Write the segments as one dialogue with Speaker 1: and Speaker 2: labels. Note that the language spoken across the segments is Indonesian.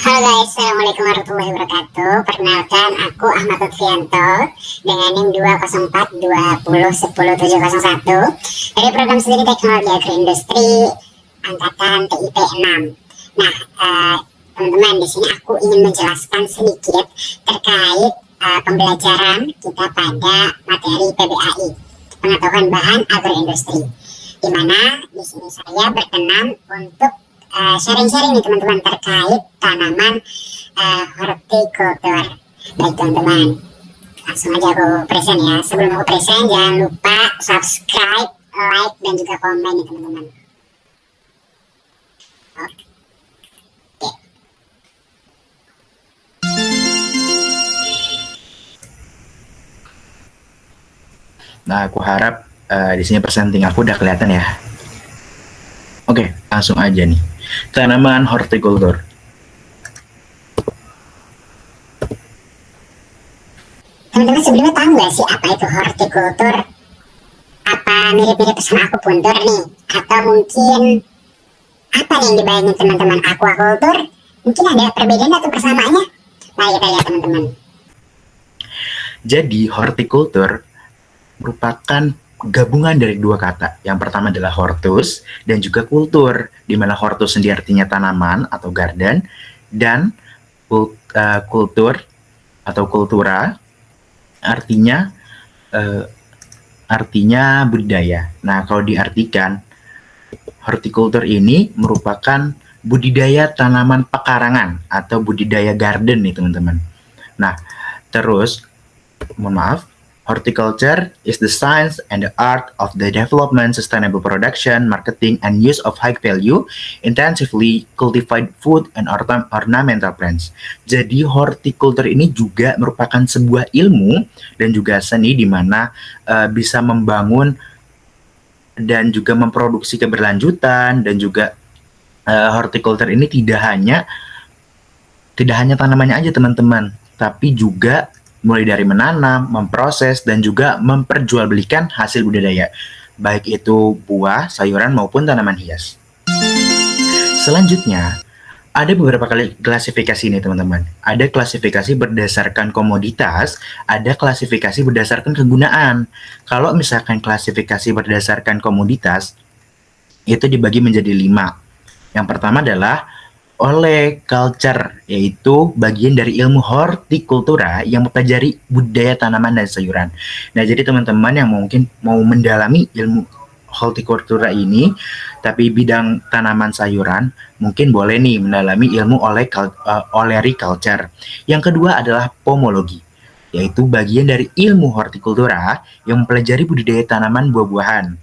Speaker 1: Halo guys, Assalamualaikum warahmatullahi wabarakatuh. Perkenalkan, aku Ahmad Lutfianto dengan NIM 20420100701 dari program studi teknologi agroindustri angkatan TIP 6. Nah, teman-teman, di sini aku ingin menjelaskan sedikit terkait pembelajaran kita pada materi PBAI, pengetahuan bahan agroindustri, di mana di sini saya berkenan untuk sharing-sharing nih teman-teman terkait tanaman hortikultur. Baik teman-teman, langsung aja aku present ya. Sebelum aku present, jangan lupa subscribe, like, dan juga komen nih teman-teman. Oke.
Speaker 2: Nah, aku harap di sini presenting aku udah kelihatan ya. Oke, langsung aja nih. Tanaman hortikultur.
Speaker 1: Teman-teman sebelumnya tahu nggak sih apa itu hortikultur? Apa mirip-mirip sama aku puntur nih? Atau mungkin apa nih yang dibayangin teman-teman aquaculture? Mungkin ada perbedaan atau persamaannya? Mari kita lihat teman-teman.
Speaker 2: Jadi, hortikultur merupakan gabungan dari dua kata. Yang pertama adalah hortus dan juga kultur, di mana hortus sendiri artinya tanaman atau garden, dan kultur atau kultura artinya budidaya. Nah, kalau diartikan, hortikultur ini merupakan budidaya tanaman pekarangan atau budidaya garden nih teman-teman. Nah, terus, mohon maaf, horticulture is the science and the art of the development, sustainable production, marketing, and use of high-value, intensively cultivated food and ornamental plants. Jadi horticulture ini juga merupakan sebuah ilmu dan juga seni di mana bisa membangun dan juga memproduksi keberlanjutan, dan juga horticulture ini tidak hanya tanamannya aja teman-teman, tapi juga mulai dari menanam, memproses, dan juga memperjualbelikan hasil budidaya, baik itu buah, sayuran, maupun tanaman hias. Selanjutnya, ada beberapa kali klasifikasi nih teman-teman. Ada klasifikasi berdasarkan komoditas, ada klasifikasi berdasarkan kegunaan. Kalau misalkan klasifikasi berdasarkan komoditas, itu dibagi menjadi 5. Yang pertama adalah culture, yaitu bagian dari ilmu hortikultura yang mempelajari budidaya tanaman dan sayuran. Nah, jadi teman-teman yang mungkin mau mendalami ilmu hortikultura ini, tapi bidang tanaman sayuran, mungkin boleh nih mendalami ilmu olericulture. Yang kedua adalah pomologi, yaitu bagian dari ilmu hortikultura yang mempelajari budidaya tanaman buah-buahan.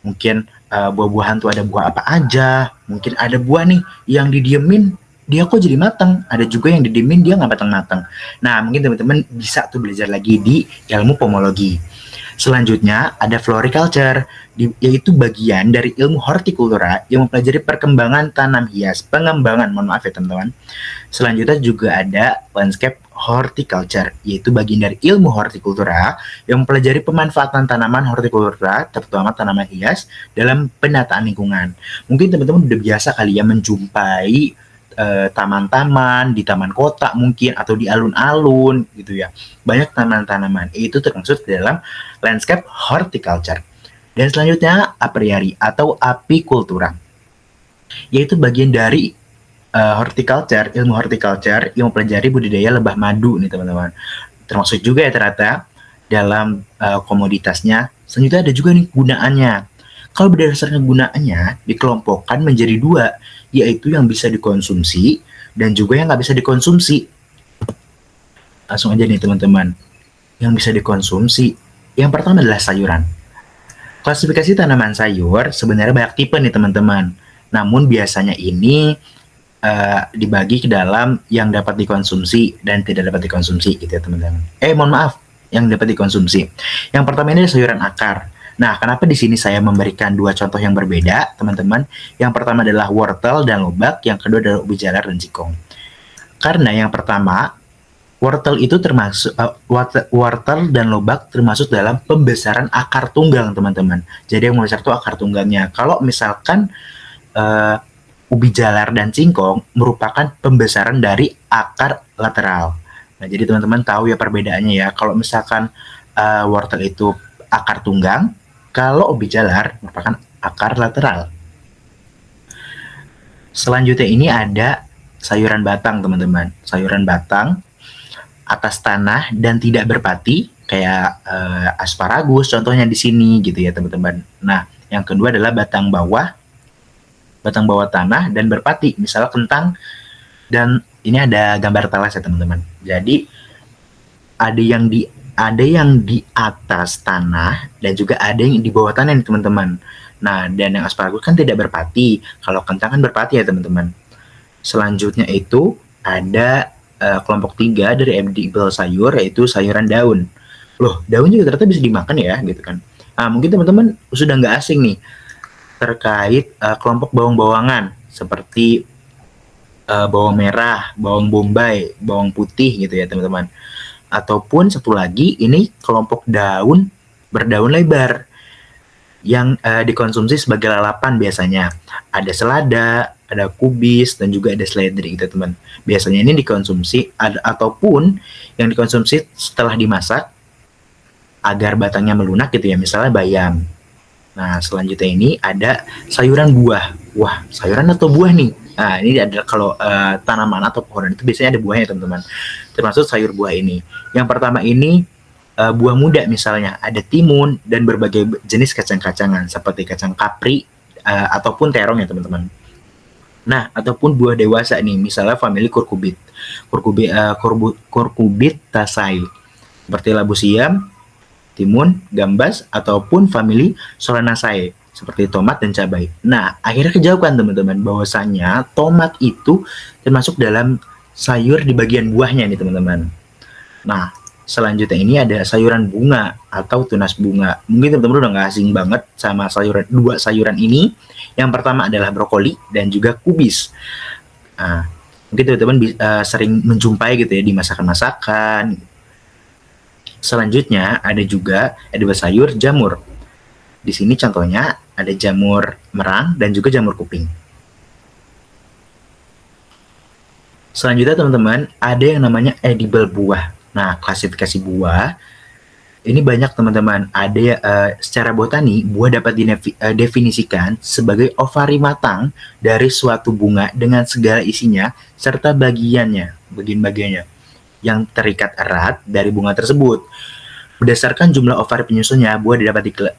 Speaker 2: Mungkin buah-buahan tuh ada buah apa aja, mungkin ada buah nih yang didiemin dia kok jadi matang, ada juga yang didiemin dia nggak matang-matang. Nah, mungkin teman-teman bisa tuh belajar lagi di ilmu pomologi. Selanjutnya ada floriculture, yaitu bagian dari ilmu hortikultura yang mempelajari perkembangan tanam hias, mohon maaf ya teman-teman. Selanjutnya juga ada landscape horticulture, yaitu bagian dari ilmu hortikultura yang mempelajari pemanfaatan tanaman hortikultura, terutama tanaman hias, dalam penataan lingkungan. Mungkin teman-teman udah biasa kali ya menjumpai taman-taman di taman kota mungkin, atau di alun-alun gitu ya. Banyak tanaman-tanaman, itu termasuk dalam landscape horticulture. Dan selanjutnya apiary atau apikultura, yaitu bagian dari ilmu horticulture yang mempelajari budidaya lebah madu nih teman-teman. Termasuk juga ya ternyata dalam komoditasnya. Selanjutnya ada juga nih gunaannya. Kalau berdasarkan gunaannya dikelompokkan menjadi 2, yaitu yang bisa dikonsumsi dan juga yang nggak bisa dikonsumsi. Langsung aja nih teman-teman, yang bisa dikonsumsi. Yang pertama adalah sayuran. Klasifikasi tanaman sayur sebenarnya banyak tipe nih teman-teman. Namun biasanya ini dibagi ke dalam yang dapat dikonsumsi dan tidak dapat dikonsumsi gitu ya teman-teman. Mohon maaf, yang dapat dikonsumsi. Yang pertama ini sayuran akar. Nah, kenapa di sini saya memberikan 2 contoh yang berbeda, teman-teman? Yang pertama adalah wortel dan lobak, yang kedua adalah ubi jalar dan singkong. Karena yang pertama, wortel itu termasuk wortel dan lobak termasuk dalam pembesaran akar tunggang, teman-teman. Jadi yang membesar itu akar tunggangnya. Kalau misalkan ubi jalar dan singkong merupakan pembesaran dari akar lateral. Nah, jadi teman-teman tahu ya perbedaannya ya. Kalau misalkan wortel itu akar tunggang, kalau ubi jalar merupakan akar lateral. Selanjutnya ini ada sayuran batang, teman-teman. Sayuran batang atas tanah dan tidak berpati, kayak asparagus contohnya di sini gitu ya, teman-teman. Nah, yang kedua adalah batang bawah tanah dan berpati, misalnya kentang, dan ini ada gambar talas ya, teman-teman. Jadi ada yang di atas tanah dan juga ada yang di bawah tanah nih, teman-teman. Nah, dan yang asparagus kan tidak berpati. Kalau kentang kan berpati ya, teman-teman. Selanjutnya itu ada kelompok 3 dari edible sayur, yaitu sayuran daun. Loh, daun juga ternyata bisa dimakan ya, gitu kan. Nah, mungkin teman-teman sudah nggak asing nih terkait kelompok bawang-bawangan seperti bawang merah, bawang bombay, bawang putih gitu ya, teman-teman. Ataupun satu lagi, ini kelompok daun berdaun lebar yang dikonsumsi sebagai lalapan biasanya. Ada selada, ada kubis, dan juga ada seledri gitu, teman. Biasanya ini dikonsumsi ataupun yang dikonsumsi setelah dimasak agar batangnya melunak gitu ya, misalnya bayam. Nah, selanjutnya ini ada sayuran buah. Wah, sayuran atau buah nih? Nah, ini adalah kalau tanaman atau pohon itu biasanya ada buahnya, teman-teman. Termasuk sayur buah ini. Yang pertama ini buah muda, misalnya ada timun dan berbagai jenis kacang-kacangan seperti kacang kapri ataupun terong ya, teman-teman. Nah, ataupun buah dewasa nih, misalnya famili Cucurbitaceae seperti labu siam, timun, gambas, ataupun famili Solanaceae seperti tomat dan cabai. Nah, akhirnya kejauhan, teman-teman, bahwasanya tomat itu termasuk dalam sayur di bagian buahnya nih, teman-teman. Nah, selanjutnya ini ada sayuran bunga atau tunas bunga. Mungkin teman-teman udah nggak asing banget sama dua sayuran ini. Yang pertama adalah brokoli dan juga kubis. Nah, mungkin teman-teman sering menjumpai gitu ya di masakan-masakan. Selanjutnya ada juga edible sayur jamur. Di sini contohnya ada jamur merang dan juga jamur kuping. Selanjutnya, teman-teman, ada yang namanya edible buah. Nah, klasifikasi buah ini banyak, teman-teman. Ada secara botani, buah dapat didefinisikan sebagai ovari matang dari suatu bunga dengan segala isinya serta bagian-bagiannya yang terikat erat dari bunga tersebut. Berdasarkan jumlah ovari penyusunnya, buah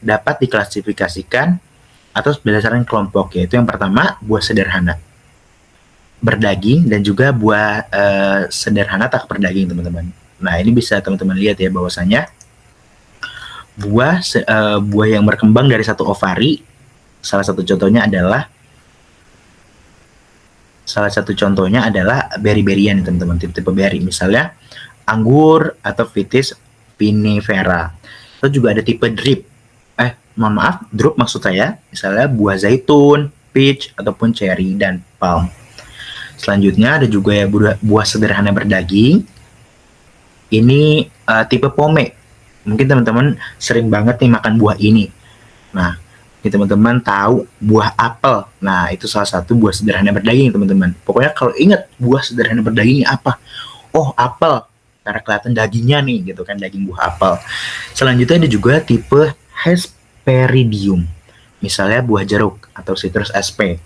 Speaker 2: dapat diklasifikasikan atau berdasarkan kelompok, yaitu yang pertama buah sederhana berdaging dan juga buah sederhana tak berdaging, teman-teman. Nah, ini bisa teman-teman lihat ya bahwasanya buah yang berkembang dari satu ovari, salah satu contohnya adalah beri-berian, teman-teman, tipe-tipe beri, misalnya anggur atau vitis vinifera. Terus juga ada tipe drup maksud saya, misalnya buah zaitun, peach ataupun cherry dan palm. Selanjutnya ada juga ya buah sederhana berdaging. Ini tipe pome. Mungkin teman-teman sering banget nih makan buah ini. Nah, ini teman-teman tahu buah apel. Nah, itu salah satu buah sederhana berdaging, teman-teman. Pokoknya kalau ingat buah sederhana berdaging apa? Oh, apel. Karena kelihatan dagingnya nih, gitu kan, daging buah apel. Selanjutnya ada juga tipe Hesperidium. Misalnya buah jeruk atau citrus sp.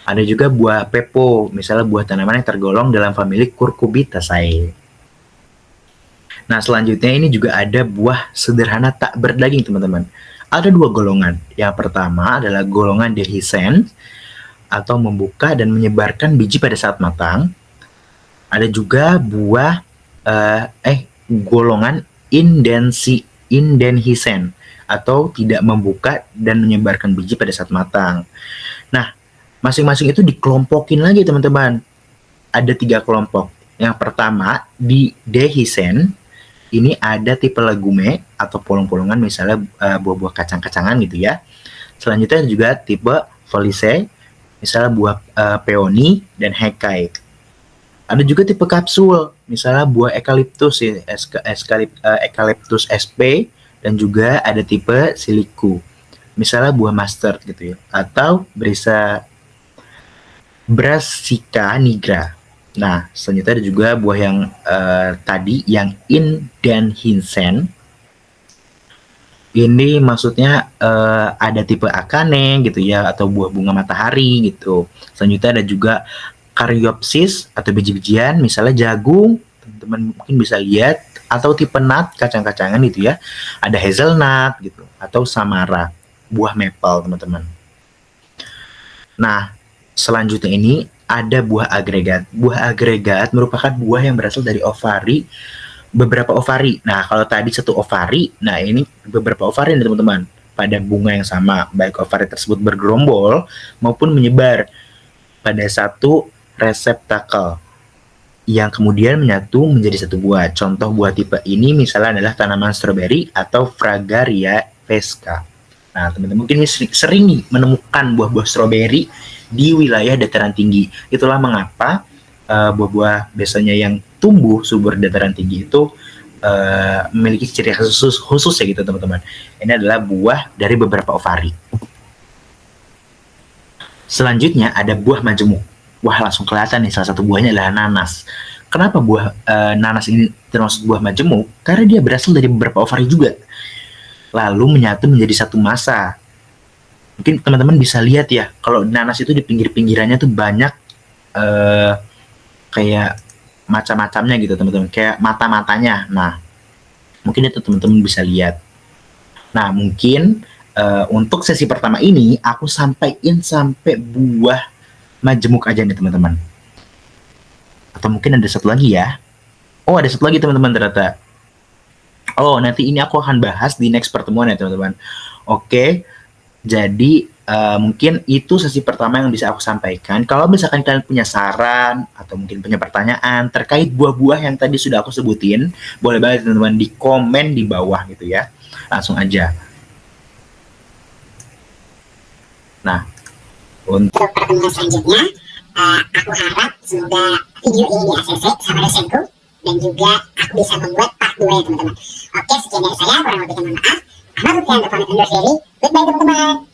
Speaker 2: Ada juga buah pepo, misalnya buah tanaman yang tergolong dalam famili Cucurbitaceae. Nah, selanjutnya ini juga ada buah sederhana tak berdaging, teman-teman. Ada dua golongan. Yang pertama adalah golongan dehiscens atau membuka dan menyebarkan biji pada saat matang. Ada juga buah golongan indehiscens atau tidak membuka dan menyebarkan biji pada saat matang. Nah, masing-masing itu dikelompokin lagi, teman-teman. Ada 3 kelompok. Yang pertama di dehiscens. Ini ada tipe legume atau polong-polongan, misalnya buah-buah kacang-kacangan gitu ya. Selanjutnya juga tipe foliaceae, misalnya buah peony dan hecai. Ada juga tipe kapsul, misalnya buah eucalyptus sp, dan juga ada tipe siliku, misalnya buah mustard gitu ya, atau Brassica nigra. Nah, selanjutnya ada juga buah yang tadi yang Indenhinsen. Ini maksudnya ada tipe akane gitu ya, atau buah bunga matahari gitu. Selanjutnya ada juga Caryopsis atau biji-bijian, misalnya jagung, teman-teman mungkin bisa lihat, atau tipe nut, kacang-kacangan gitu ya. Ada hazelnut gitu, atau samara, buah maple teman-teman. Nah, selanjutnya ini ada buah agregat. Buah agregat merupakan buah yang berasal dari ovari, beberapa ovari. Nah, kalau tadi satu ovari, nah ini beberapa ovari nih teman-teman. Pada bunga yang sama, baik ovari tersebut bergerombol maupun menyebar pada satu reseptakel yang kemudian menyatu menjadi satu buah. Contoh buah tipe ini misalnya adalah tanaman stroberi atau Fragaria vesca. Nah, teman-teman mungkin sering nih menemukan buah-buah stroberi di wilayah dataran tinggi. Itulah mengapa buah-buah biasanya yang tumbuh subur dataran tinggi itu memiliki ciri khas khusus ya gitu teman-teman. Ini adalah buah dari beberapa ovari. Selanjutnya ada buah majemuk. Wah, langsung kelihatan nih, salah satu buahnya adalah nanas. Kenapa buah nanas ini termasuk buah majemuk? Karena dia berasal dari beberapa ovari juga, lalu menyatu menjadi satu massa. Mungkin teman-teman bisa lihat ya, kalau nanas itu di pinggir-pinggirannya tuh banyak kayak macam-macamnya gitu teman-teman, kayak mata-matanya. Nah, mungkin itu teman-teman bisa lihat. Nah, mungkin untuk sesi pertama ini aku sampaikan sampai buah majemuk aja nih teman-teman. Atau mungkin ada satu lagi ya. Oh, ada satu lagi teman-teman ternyata. Oh, nanti ini aku akan bahas di next pertemuan ya teman-teman. Oke, jadi mungkin itu sesi pertama yang bisa aku sampaikan. Kalau misalkan kalian punya saran atau mungkin punya pertanyaan terkait buah-buah yang tadi sudah aku sebutin, boleh banget teman-teman di komen di bawah gitu ya. Langsung aja. Nah,
Speaker 1: untuk pertemuan selanjutnya, aku harap semoga video ini di ACC sama dosenku, dan juga aku bisa membuat part 2 ya teman-teman. Oke, sekian dari saya, kurang lebihnya mohon maaf. Ahmad Lutfi pamit undur diri. Goodbye teman-teman.